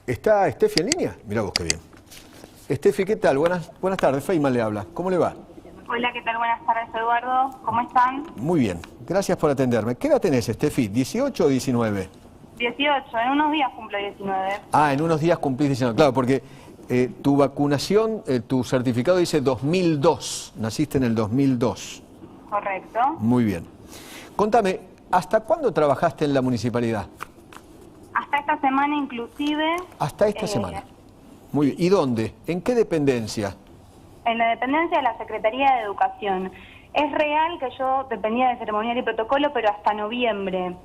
¿Está Estefi en línea? Mirá vos qué bien. Estefi, ¿qué tal? Buenas tardes, Feynman le habla. ¿Cómo le va? Hola, ¿qué tal? Buenas tardes, Eduardo. ¿Cómo están? Muy bien, gracias por atenderme. ¿Qué edad tenés, Estefi? ¿18 o 19? 18, en unos días cumplo 19. Ah, en unos días cumplís 19. Claro, porque tu vacunación, tu certificado dice 2002. Naciste en el 2002. Correcto. Muy bien. Contame, ¿hasta cuándo trabajaste en la municipalidad? Hasta esta semana inclusive. Hasta esta semana. Muy bien. ¿Y dónde? ¿En qué dependencia? En la dependencia de la Secretaría de Educación. Es real que yo dependía de ceremonial y protocolo, pero hasta noviembre.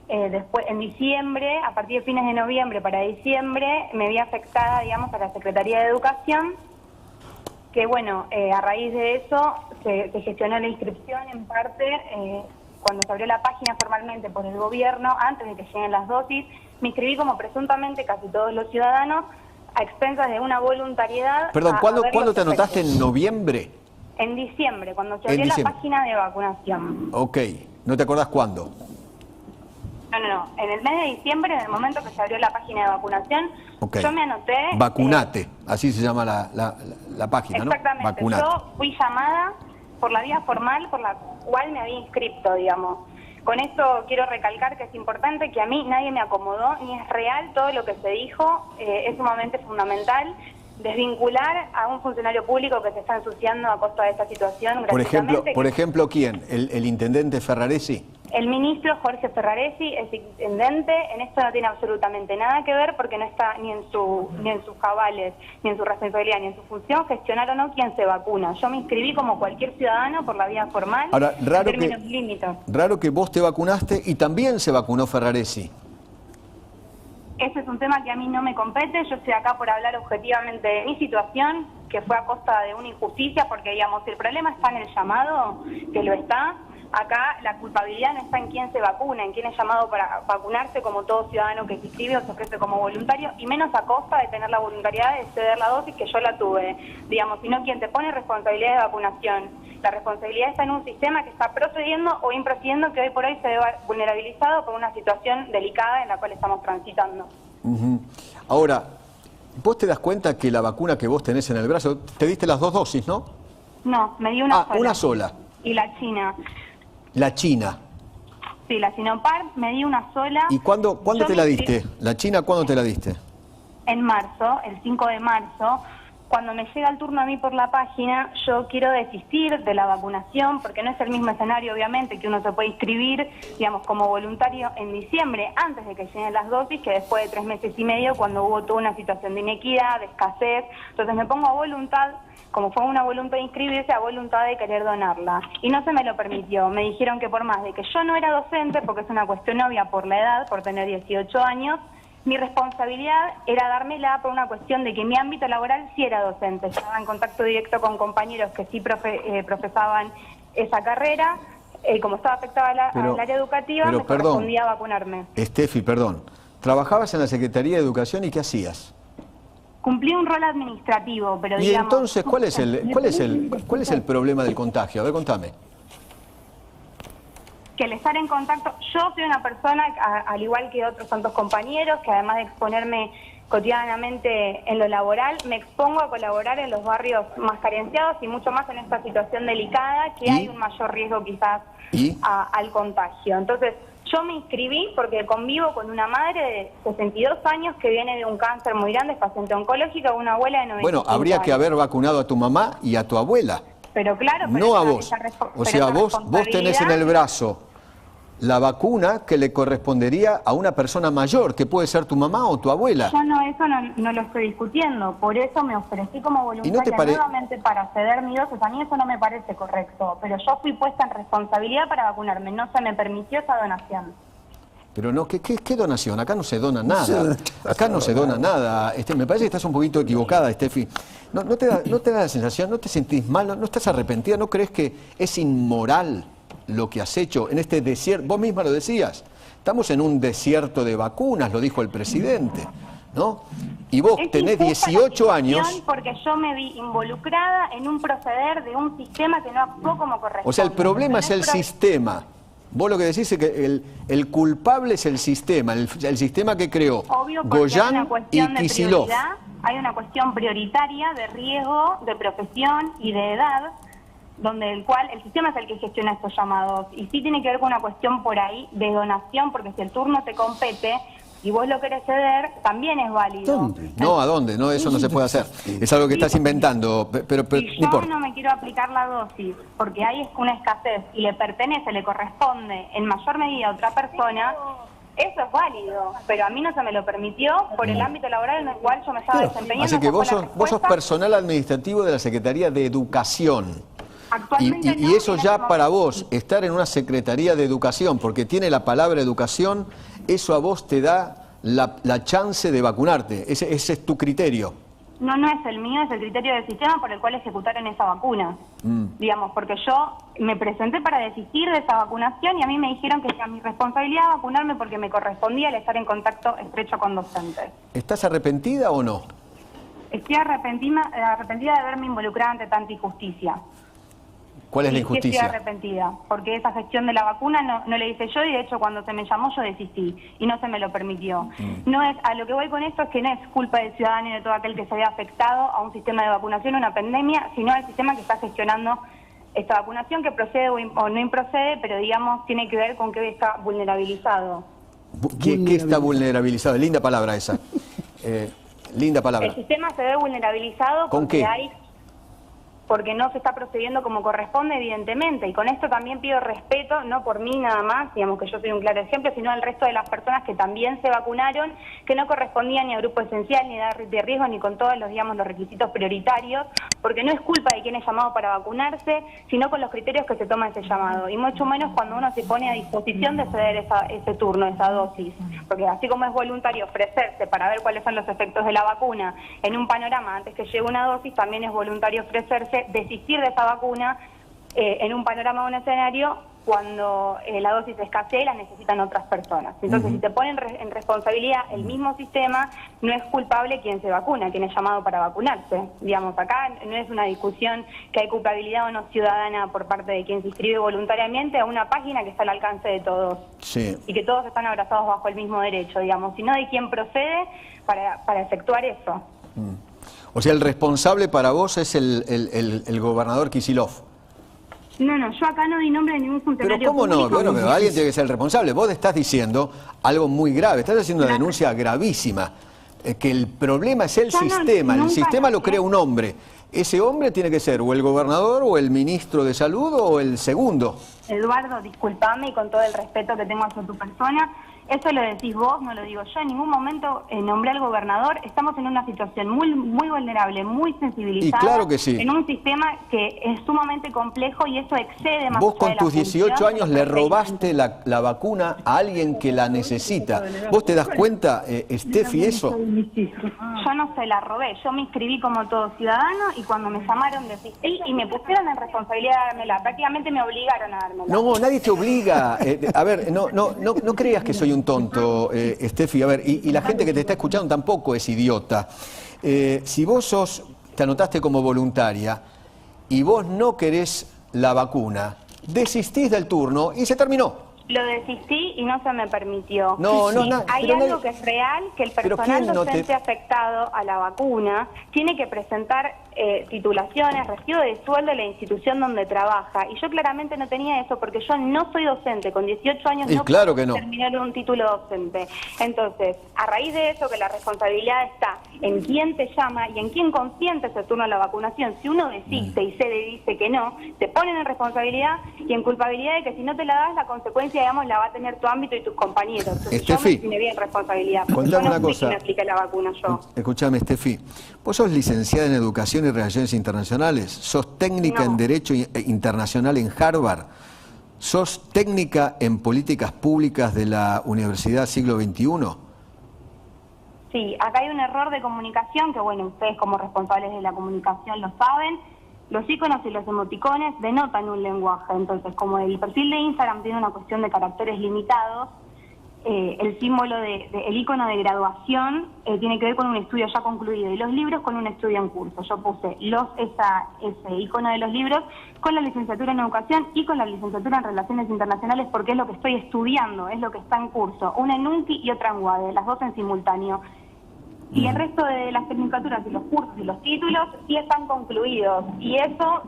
Después, en diciembre, a partir de fines de noviembre para diciembre, me vi afectada, digamos, a la Secretaría de Educación, que bueno, a raíz de eso se gestionó la inscripción en parte, cuando se abrió la página formalmente por el gobierno, antes de que lleguen las dosis, me inscribí como presuntamente casi todos los ciudadanos, a expensas de una voluntariedad. Perdón, ¿cuándo te anotaste? ¿En noviembre? En diciembre, cuando se abrió la página de vacunación. Ok, ¿no te acordás cuándo? No. En el mes de diciembre, en el momento que se abrió la página de vacunación, yo me anoté... Vacunate, así se llama la página, ¿no? Exactamente. Vacunate. Yo fui llamada por la vía formal por la cual me había inscrito, digamos. Con esto quiero recalcar que es importante, que a mí nadie me acomodó, ni es real todo lo que se dijo, es sumamente fundamental desvincular a un funcionario público que se está ensuciando a costa de esta situación. Por ejemplo, ¿quién? ¿El intendente Ferraresi? El ministro Jorge Ferraresi, el intendente, en esto no tiene absolutamente nada que ver porque no está ni en sus cabales, ni en su responsabilidad, ni en su función gestionar o no quién se vacuna. Yo me inscribí como cualquier ciudadano por la vía formal. Ahora, raro que vos te vacunaste y también se vacunó Ferraresi. Ese es un tema que a mí no me compete. Yo estoy acá por hablar objetivamente de mi situación, que fue a costa de una injusticia, porque digamos, si el problema está en el llamado, que lo está. Acá la culpabilidad no está en quién se vacuna, en quién es llamado para vacunarse como todo ciudadano que se inscribe o se ofrece como voluntario, y menos a costa de tener la voluntariedad de ceder la dosis que yo la tuve, digamos, sino quien te pone responsabilidad de vacunación. La responsabilidad está en un sistema que está procediendo o improcediendo, que hoy por hoy se ve vulnerabilizado por una situación delicada en la cual estamos transitando. Ahora, vos te das cuenta que la vacuna que vos tenés en el brazo, te diste las 2 dosis, ¿no? No, me di una sola. Una sola. Y la China. La China. Sí, la Sinopharm me di una sola. ¿Y cuándo te la diste? ¿La China cuándo te la diste? En marzo, el 5 de marzo. Cuando me llega el turno a mí por la página, yo quiero desistir de la vacunación, porque no es el mismo escenario, obviamente, que uno se puede inscribir, digamos, como voluntario en diciembre, antes de que lleguen las dosis, que después de 3 meses y medio, cuando hubo toda una situación de inequidad, de escasez. Entonces me pongo a voluntad, como fue una voluntad de inscribirse, a voluntad de querer donarla. Y no se me lo permitió. Me dijeron que por más de que yo no era docente, porque es una cuestión obvia por la edad, por tener 18 años, mi responsabilidad era dármela por una cuestión de que mi ámbito laboral sí era docente. Estaba en contacto directo con compañeros que sí profesaban esa carrera. Como estaba afectada al área educativa, me correspondía vacunarme. Estefi, perdón. ¿Trabajabas en la Secretaría de Educación y qué hacías? Cumplí un rol administrativo, pero digamos... ¿Y entonces cuál es el problema del contagio? A ver, contame. Que el estar en contacto, yo soy una persona, al igual que otros tantos compañeros, que además de exponerme cotidianamente en lo laboral, me expongo a colaborar en los barrios más carenciados y mucho más en esta situación delicada, que hay un mayor riesgo quizás al contagio. Entonces, yo me inscribí porque convivo con una madre de 62 años que viene de un cáncer muy grande, es paciente oncológica, una abuela de 95 años. Bueno, habría que haber vacunado a tu mamá y a tu abuela. Pero claro, no a vos. O sea, vos tenés en el brazo la vacuna que le correspondería a una persona mayor, que puede ser tu mamá o tu abuela. Yo eso no lo estoy discutiendo, por eso me ofrecí como voluntaria nuevamente para ceder mi dosis. A mí eso no me parece correcto, pero yo fui puesta en responsabilidad para vacunarme, no se me permitió esa donación. Pero no, ¿qué donación? Acá no se dona nada. Acá no se dona nada. Me parece que estás un poquito equivocada, Estefi. ¿No te da la sensación, no te sentís mal, no estás arrepentida, no crees que es inmoral lo que has hecho en este desierto? Vos misma lo decías, estamos en un desierto de vacunas, lo dijo el presidente, ¿no? Y vos tenés 18 años... Porque yo me vi involucrada en un proceder de un sistema que no actuó como corresponde. O sea, el problema es el sistema. Vos lo que decís es que el culpable es el sistema que creó Obvio, porque hay Goyan una y cuestión de Kicillof. prioridad, hay una cuestión prioritaria de riesgo, de profesión y de edad, donde el sistema es el que gestiona estos llamados. Y sí tiene que ver con una cuestión por ahí de donación, porque si el turno te compete y vos lo querés ceder, también es válido. ¿Dónde? No, ¿a dónde? No, eso no se puede hacer. Es algo que estás inventando, pero Si no yo importa. no me quiero aplicar la dosis porque hay una escasez y le pertenece, le corresponde en mayor medida a otra persona, eso es válido, pero a mí no se me lo permitió por el ámbito laboral en el cual yo me estaba desempeñando. Así que Esa vos fue la sos respuesta. personal administrativo de la Secretaría de Educación. Actualmente Y no, eso en ya este para momento vos, estar en una Secretaría de Educación, porque tiene la palabra educación, eso a vos te da la chance de vacunarte. Ese es tu criterio. No es el mío, es el criterio del sistema por el cual ejecutaron esa vacuna. Digamos, porque yo me presenté para desistir de esa vacunación y a mí me dijeron que era mi responsabilidad vacunarme porque me correspondía el estar en contacto estrecho con docentes. ¿Estás arrepentida o no? Estoy arrepentida de haberme involucrado ante tanta injusticia. ¿Cuál es la Sí, sí injusticia? estoy arrepentida, porque esa gestión de la vacuna no le hice yo y de hecho cuando se me llamó yo desistí y no se me lo permitió. No es, a lo que voy con esto es que no es culpa del ciudadano y de todo aquel que se haya afectado a un sistema de vacunación, una pandemia, sino al sistema que está gestionando esta vacunación que procede o no improcede, pero digamos tiene que ver con que está vulnerabilizado. ¿Qué está vulnerabilizado? Linda palabra esa. Linda palabra. El sistema se ve vulnerabilizado ¿Con porque qué? porque no se está procediendo como corresponde, evidentemente. Y con esto también pido respeto, no por mí nada más, digamos que yo soy un claro ejemplo, sino al resto de las personas que también se vacunaron, que no correspondían ni a grupo esencial, ni a edad de riesgo, ni con todos los, digamos, los requisitos prioritarios, porque no es culpa de quien es llamado para vacunarse, sino con los criterios que se toma ese llamado. Y mucho menos cuando uno se pone a disposición de ceder ese turno, esa dosis. Porque así como es voluntario ofrecerse para ver cuáles son los efectos de la vacuna en un panorama antes que llegue una dosis, también es voluntario ofrecerse desistir de esa vacuna en un panorama o un escenario cuando la dosis escasea y la necesitan otras personas. Entonces, si te ponen en responsabilidad el mismo sistema, no es culpable quien se vacuna, quien es llamado para vacunarse. Digamos, acá no es una discusión que hay culpabilidad o no ciudadana por parte de quien se inscribe voluntariamente a una página que está al alcance de todos. Sí. Y que todos están abrazados bajo el mismo derecho, digamos, sino de quien procede para efectuar eso. O sea, el responsable para vos es el gobernador Kicillof. No, yo acá no di nombre de ningún funcionario Pero ¿cómo no? público. Bueno, pero alguien tiene que ser el responsable. Vos estás diciendo algo muy grave, estás haciendo una Claro. denuncia gravísima, que el problema es el Yo no- sistema, el nunca sistema lo dije. crea un hombre. Ese hombre tiene que ser o el gobernador o el ministro de salud o el segundo. Eduardo, disculpame y con todo el respeto que tengo hacia tu persona, eso lo decís vos, no lo digo yo. En ningún momento nombré al gobernador. Estamos en una situación muy vulnerable, muy sensibilizada. Y claro que sí. En un sistema que es sumamente complejo y eso excede más Vos allá con de la tus 18 función años de le los robaste la vacuna a alguien que la necesita. ¿Vos te das cuenta, Steffi, eso? Yo no se la robé, yo me inscribí como todo ciudadano y cuando me llamaron desistí y me pusieron en responsabilidad de dármela. Prácticamente me obligaron a dármela. No, nadie te obliga. A ver, no creas que soy un tonto, Steffi. A ver, y la gente que te está escuchando tampoco es idiota. Si vos te anotaste como voluntaria y vos no querés la vacuna, desistís del turno y se terminó. Lo desistí y no se me permitió. No, Sí, no, hay pero algo nadie- que es real, que el Pero personal ¿quién no te- docente afectado a la vacuna tiene que presentar titulaciones, recibo de sueldo de la institución donde trabaja. Y yo claramente no tenía eso porque yo no soy docente. Con 18 años Y no claro puedo que no. terminar un título docente. Entonces, a raíz de eso, que la responsabilidad está en quién te llama y en quién consiente ese turno a la vacunación. Si uno desiste y cede y dice que no, te ponen en responsabilidad y en culpabilidad de que si no te la das, la consecuencia, digamos, la va a tener tu ámbito y tus compañeros. Entonces, yo Steffi, me asignaría en responsabilidad. Porque contame yo no una sé cosa. quién aplica la vacuna yo. Escuchame, Steffi, vos sos licenciada en Educación y Relaciones Internacionales, sos técnica No. en Derecho Internacional en Harvard, sos técnica en Políticas Públicas de la Universidad Siglo XXI. Sí, acá hay un error de comunicación que, bueno, ustedes como responsables de la comunicación lo saben. Los iconos y los emoticones denotan un lenguaje. Entonces, como el perfil de Instagram tiene una cuestión de caracteres limitados, el símbolo, el icono de graduación tiene que ver con un estudio ya concluido y los libros con un estudio en curso. Yo puse ese icono de los libros con la licenciatura en educación y con la licenciatura en relaciones internacionales porque es lo que estoy estudiando, es lo que está en curso. Una en UNCI y otra en UADE, las dos en simultáneo. Y el resto de las tecnicaturas y los cursos y los títulos sí están concluidos. Y eso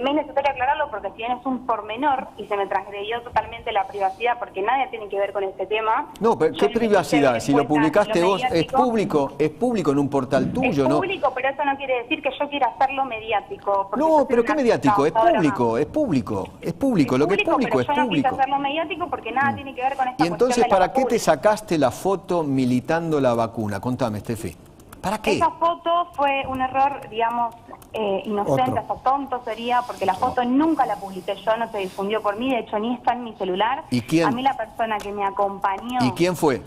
me es necesario aclararlo porque si bien es un pormenor y se me transgredió totalmente la privacidad porque nadie tiene que ver con este tema. No, pero ¿qué privacidad? Si lo publicaste vos, es público en un portal tuyo, ¿no? Es público, pero eso no quiere decir que yo quiera hacerlo mediático. No, pero ¿qué mediático? Es público, es público. Lo que es público es pero público. Yo no quise hacerlo mediático porque nada tiene que ver con esta Y entonces, cuestión de ¿para lo qué te público. sacaste la foto militando la vacuna? Contame, Estefi. ¿Para qué? Esa foto fue un error, digamos, inocente, hasta tonto sería, porque la foto nunca la publiqué yo, no se difundió por mí, de hecho ni está en mi celular. ¿Y quién? A mí la persona que me acompañó... ¿Y quién fue?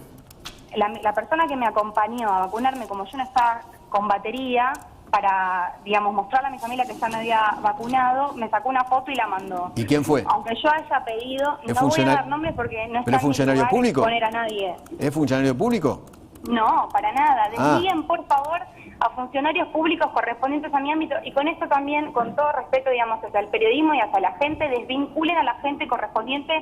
La persona que me acompañó a vacunarme, como yo no estaba con batería, para, digamos, mostrarle a mi familia que ya me había vacunado, me sacó una foto y la mandó. ¿Y quién fue? Aunque yo haya pedido, no voy a dar nombres porque no está ¿Pero es funcionario en mi lugar público? exponer a nadie. ¿Es funcionario público? No, para nada. Desvíen, por favor, a funcionarios públicos correspondientes a mi ámbito y con esto también, con todo respeto, digamos, hacia el periodismo y hacia la gente, desvinculen a la gente correspondiente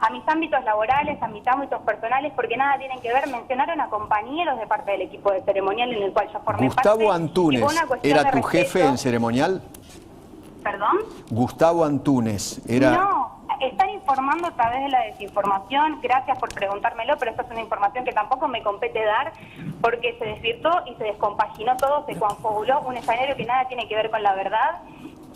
a mis ámbitos laborales, a mis ámbitos personales, porque nada tienen que ver. Mencionaron a compañeros de parte del equipo de ceremonial en el cual yo formé parte. ¿Gustavo Antunes era tu jefe en ceremonial? ¿Perdón? Gustavo Antunes era... No, están informando a través de la desinformación. Gracias por preguntármelo, pero esta es una información que tampoco me compete dar porque se desvirtó y se descompaginó todo, se confabuló un escenario que nada tiene que ver con la verdad.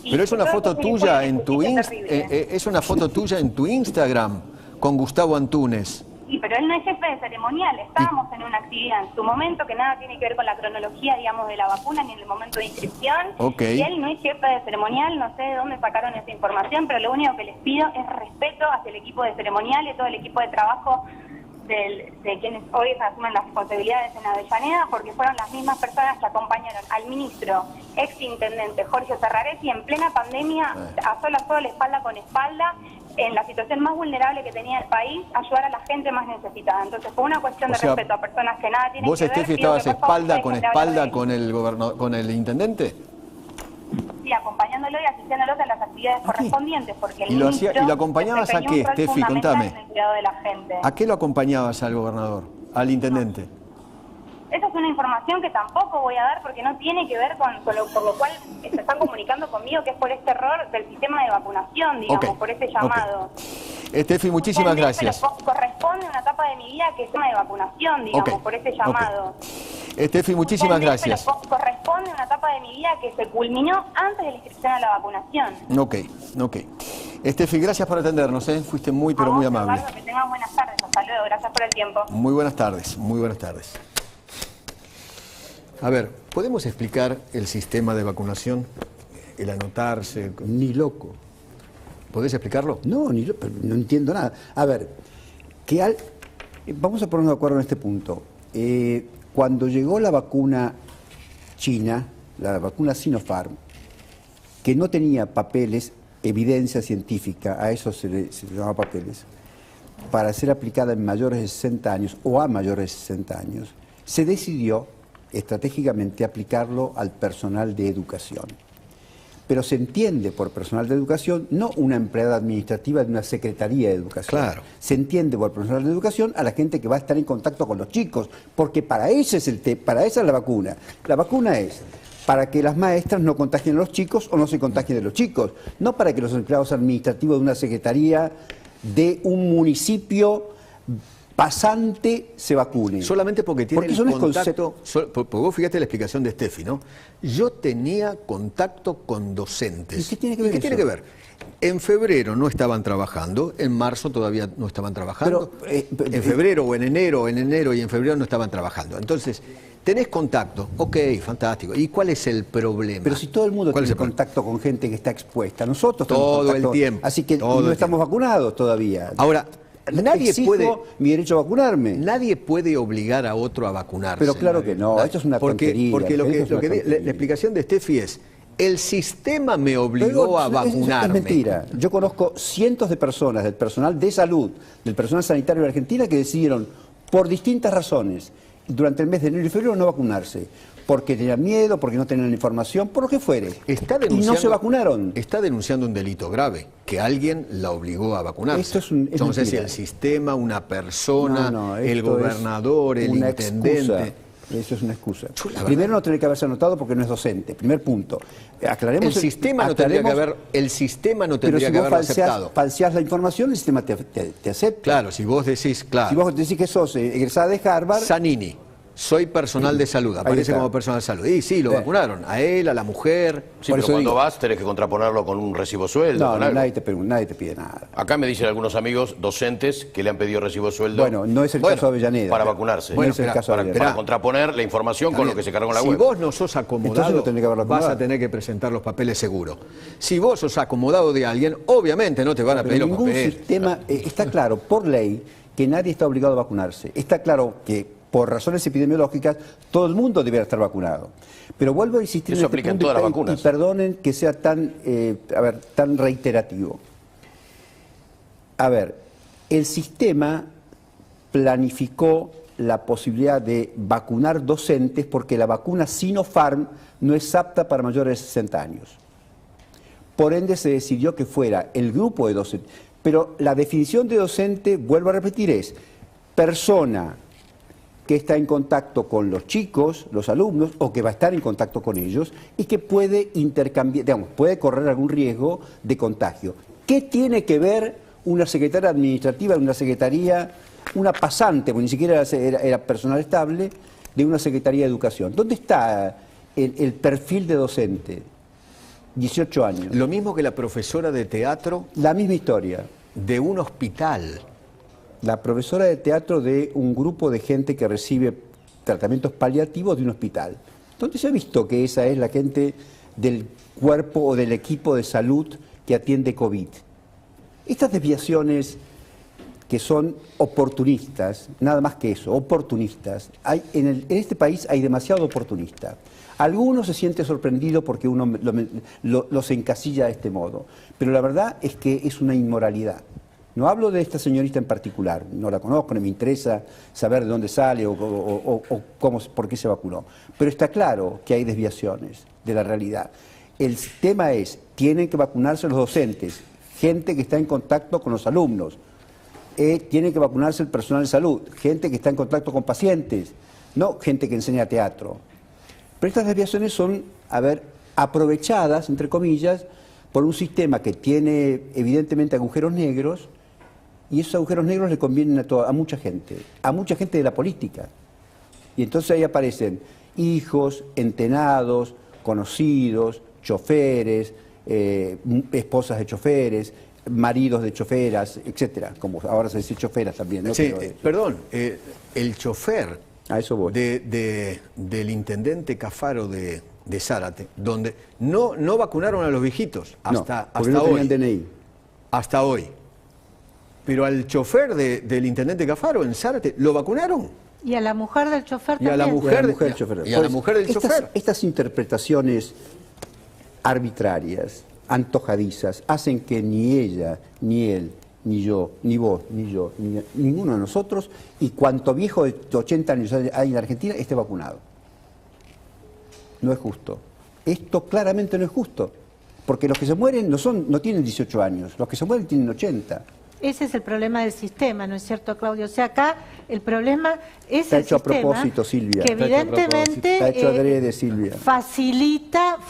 Pero es una foto tuya en tu es una foto tuya en tu Instagram con Gustavo Antunes. Sí, pero él no es jefe de ceremonial. Estábamos en una actividad en su momento que nada tiene que ver con la cronología, digamos, de la vacuna ni en el momento de inscripción. Okay. Y él no es jefe de ceremonial, no sé de dónde sacaron esa información, pero lo único que les pido es respeto hacia el equipo de ceremonial y todo el equipo de trabajo de quienes hoy asumen las responsabilidades en Avellaneda, porque fueron las mismas personas que acompañaron al ministro, exintendente Jorge Ferraretti en plena pandemia, a sola espalda con espalda, en la situación más vulnerable que tenía el país, ayudar a la gente más necesitada. Entonces, fue una cuestión de respeto a personas que nada tienen que ver. ¿Vos, Estefi, estabas espalda con el con el intendente? Sí, acompañándolo y asistiéndolo en las actividades correspondientes, porque el ¿Y lo acompañabas a qué, Estefi? Contame. En el cuidado de la gente. ¿A qué lo acompañabas al gobernador, al intendente? Esa es una información que tampoco voy a dar porque no tiene que ver con por lo cual se están comunicando conmigo, que es por este error del sistema de vacunación, digamos, por ese llamado. Estefi, muchísimas gracias. Pero corresponde a una etapa de mi vida que es el tema de vacunación, digamos, por ese llamado. Estefi, muchísimas gracias. Pero corresponde a una etapa de mi vida que se culminó antes de la inscripción a la vacunación. Ok. Estefi, gracias por atendernos, fuiste muy, pero muy amable. Eduardo, que tengas buenas tardes. Hasta luego. Gracias por el tiempo. Muy buenas tardes, muy buenas tardes. A ver, ¿podemos explicar el sistema de vacunación? El anotarse... Ni loco. ¿Podés explicarlo? No, no entiendo nada. A ver, vamos a ponernos de acuerdo en este punto. Cuando llegó la vacuna china, la vacuna Sinopharm, que no tenía papeles, evidencia científica, a eso se le llama papeles, para ser aplicada en mayores de 60 años o a mayores de 60 años, se decidió estratégicamente aplicarlo al personal de educación. Pero se entiende por personal de educación no una empleada administrativa de una secretaría de educación. Claro. Se entiende por personal de educación a la gente que va a estar en contacto con los chicos, porque para esa es la vacuna. La vacuna es para que las maestras no contagien a los chicos o no se contagien de los chicos, no para que los empleados administrativos de una secretaría de un municipio pasante se vacune. Solamente porque tiene porque el contacto... Porque vos fíjate la explicación de Estefi, ¿no? Yo tenía contacto con docentes. ¿Y qué tiene que ver ¿Y qué eso? tiene que ver? En febrero no estaban trabajando, en marzo todavía no estaban trabajando, en febrero o en enero y en febrero no estaban trabajando. Entonces, tenés contacto, ok, fantástico. ¿Y cuál es el problema? Pero si todo el mundo tiene contacto con gente que está expuesta, nosotros todo el tiempo. Así que no estamos vacunados todavía. Ahora, nadie puede... mi derecho a vacunarme. Nadie puede obligar a otro a vacunarse. Pero claro que no, esto es una tontería. Porque la explicación de Estefi es, el sistema me obligó a vacunarme. Es mentira. Yo conozco cientos de personas del personal de salud, del personal sanitario de Argentina, que decidieron por distintas razones, durante el mes de enero y febrero no vacunarse, porque tenían miedo, porque no tenían información, por lo que fuere. Y no se vacunaron. Está denunciando un delito grave, que alguien la obligó a vacunarse. Esto es no sé si el sistema, una persona, el gobernador, el intendente. Excusa. Eso es una excusa. Primero no tiene que haberse anotado porque no es docente. Primer punto. Aclaremos. El sistema no tendría que haber, aceptado. Falseás la información, el sistema te acepta. Claro, si vos decís, Si vos decís que sos egresada de Harvard. Zanini, soy personal de salud, aparece como personal de salud. Y sí, lo vacunaron, a él, a la mujer. Sí, pero cuando vas tenés que contraponerlo con un recibo sueldo. No, nadie te pide nada. Acá me dicen algunos amigos docentes que le han pedido recibo sueldo. Bueno, no es el caso de Avellaneda. Para vacunarse. Bueno, no es el caso de para contraponer la información con lo que se cargó en la web. Si vos no sos acomodado, vas a tener que presentar los papeles seguro. Si vos sos acomodado de alguien, obviamente no te van a pedir los papeles. Ningún sistema, está claro, por ley, que nadie está obligado a vacunarse. Está claro que por razones epidemiológicas, todo el mundo debería estar vacunado. Pero vuelvo a insistir en este punto, en todas las vacunas. Y perdonen que sea tan reiterativo. A ver, el sistema planificó la posibilidad de vacunar docentes porque la vacuna Sinopharm no es apta para mayores de 60 años. Por ende se decidió que fuera el grupo de docentes. Pero la definición de docente, vuelvo a repetir, es persona que está en contacto con los chicos, los alumnos, o que va a estar en contacto con ellos, y que puede intercambiar, digamos, puede correr algún riesgo de contagio. ¿Qué tiene que ver una secretaria administrativa, una secretaría, una pasante, porque ni siquiera era personal estable, de una secretaría de educación? ¿Dónde está el perfil de docente? 18 años. Lo mismo que la profesora de teatro. La misma historia. De un hospital. La profesora de teatro de un grupo de gente que recibe tratamientos paliativos de un hospital. ¿Dónde se ha visto que esa es la gente del cuerpo o del equipo de salud que atiende COVID? Estas desviaciones que son oportunistas, nada más que eso, oportunistas. En este país hay demasiado oportunista. Algunos se sienten sorprendidos porque uno los encasilla de este modo, pero la verdad es que es una inmoralidad. No hablo de esta señorita en particular, no la conozco, no me interesa saber de dónde sale o por qué se vacunó. Pero está claro que hay desviaciones de la realidad. El tema es, tienen que vacunarse los docentes, gente que está en contacto con los alumnos. Tiene que vacunarse el personal de salud, gente que está en contacto con pacientes, no gente que enseña teatro. Pero estas desviaciones son, aprovechadas, entre comillas, por un sistema que tiene evidentemente agujeros negros, y esos agujeros negros le convienen a mucha gente de la política. Y entonces ahí aparecen hijos, entenados, conocidos, choferes, esposas de choferes, maridos de choferas, etcétera, como ahora se dice choferas también, ¿no? Sí, perdón, el chofer a eso voy. del intendente Cafaro de Zárate, donde no vacunaron a los viejitos hasta no hoy. DNI. Hasta hoy. Pero al chofer del intendente Cafaro en Zárate lo vacunaron. Y a la mujer del chofer también. Y a la mujer del chofer. Estas interpretaciones arbitrarias, antojadizas, hacen que ni ella, ni él, ni yo, ni vos, ni yo, ni ninguno de nosotros, y cuanto viejo de 80 años hay en Argentina, esté vacunado. No es justo. Esto claramente no es justo. Porque los que se mueren no tienen 18 años, los que se mueren tienen 80. Ese es el problema del sistema, ¿no es cierto, Claudio? O sea, acá el problema es está el hecho sistema a propósito, Silvia. Que evidentemente está hecho adrede, Silvia. facilita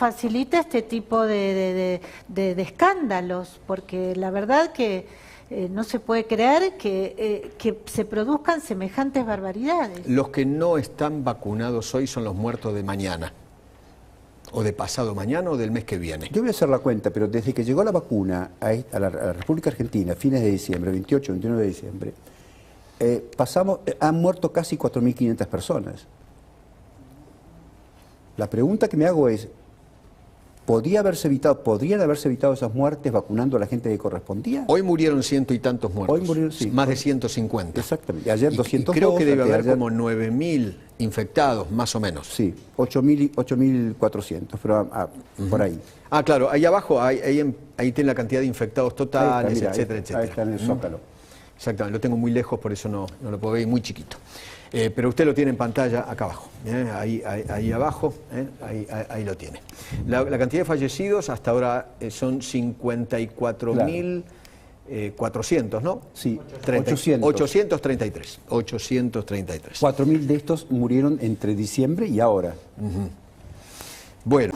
este tipo de escándalos, porque la verdad que no se puede creer que se produzcan semejantes barbaridades. Los que no están vacunados hoy son los muertos de mañana. O de pasado mañana o del mes que viene. Yo voy a hacer la cuenta, pero desde que llegó la vacuna a la República Argentina, fines de diciembre, 28, 29 de diciembre, han muerto casi 4.500 personas. La pregunta que me hago es, ¿podrían haberse evitado esas muertes vacunando a la gente que correspondía? Hoy murieron 100 y tantos muertos. Hoy murieron, sí. Más de 150. Exactamente. Ayer 202. Y creo que debe haber como 9.000 infectados, más o menos. Sí, 8.400, pero por ahí. Ah, claro, ahí abajo, ahí tiene la cantidad de infectados totales, etcétera, etcétera. Ahí está en el Zócalo. Exactamente, lo tengo muy lejos, por eso no lo puedo ver, muy chiquito. Pero usted lo tiene en pantalla acá abajo, ahí abajo, ahí lo tiene. La cantidad de fallecidos hasta ahora son 54.400, ¿no? Sí, 833. 4.000 de estos murieron entre diciembre y ahora. Bueno.